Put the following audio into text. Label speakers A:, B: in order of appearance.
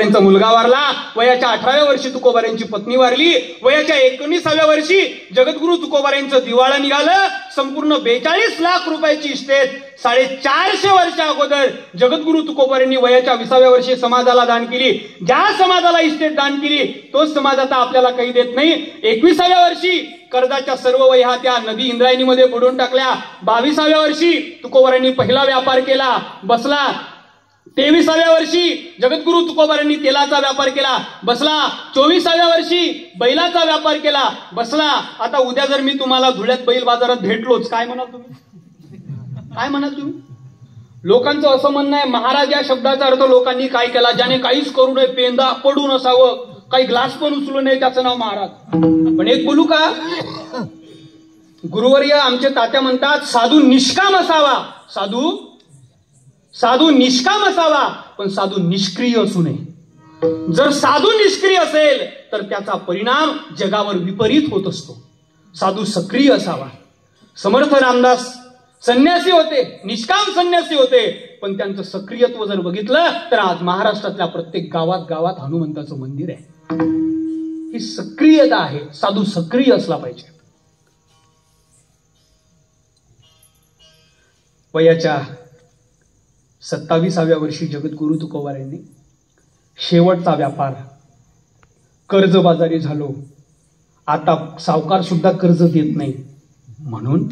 A: तुकोबारायांचा मुलगा वारला, वयाच्या 18व्या वर्षी तुकोबारायांची पत्नी वारली, वयाच्या 19व्या वर्षी जगद्गुरु तुकोबारायांचं दिवाळं निघालं. संपूर्ण 42 लाख रुपयाची इस्टेट 450 वर्ष अगोदर जगद्गुरु तुकोबारायांनी वयाच्या 20व्या वर्षी समाजाला दान केली. ज्या समाजाला इस्टेट दान केली तोच समाज आता आपल्याला काही देत नाही. 21व्या वर्षी कर्जाच्या सर्व वह्या त्या नदी इंद्रायणीमध्ये बुडवून टाकल्या. 22व्या वर्षी तुकोबारायांनी पहिला व्यापार केला, बसला. 23व्या वर्षी जगद्गुरु तुकोबारायांनी तेलाचा व्यापार केला, बसला. 24व्या वर्षी बैलाचा व्यापार केला, बसला. आता उद्या जर मी तुम्हाला धुळ्यात बैल बाजारात भेटलोच, काय म्हणाल तुम्ही? काय म्हणाल तुम्ही? लोकांचं असं म्हणणं आहे, महाराज या शब्दाचा अर्थ लोकांनी काय केला, ज्याने काहीच करू नये, पेंदा पडून असावं, काही ग्लास पण उचलू नये, त्याचं नाव महाराज. पण एक बोलू का, गुरुवर्य आमचे तात्या म्हणतात साधू निष्काम असावा. साधू निष्काम असावा, पण साधू निष्क्रिय असू नये. जर साधू निष्क्रिय असेल तर त्याचा परिणाम जगावर विपरीत होत असतो. साधू सक्रिय असावा. समर्थ रामदास संन्यासी होते, निष्काम संन्यासी होते, पण त्यांचं सक्रियत्व जर बघितलं तर आज महाराष्ट्रातल्या प्रत्येक गावात गावात हनुमंताचं मंदिर आहे. ही सक्रियता आहे. साधू सक्रिय असला पाहिजे. वयाच्या 27व्या वर्षी जगद्गुरु तुकोबारायांनी शेवटचा व्यापार, कर्जबाजारी झालो, आता सावकार सुद्धा कर्ज देत नाही म्हणून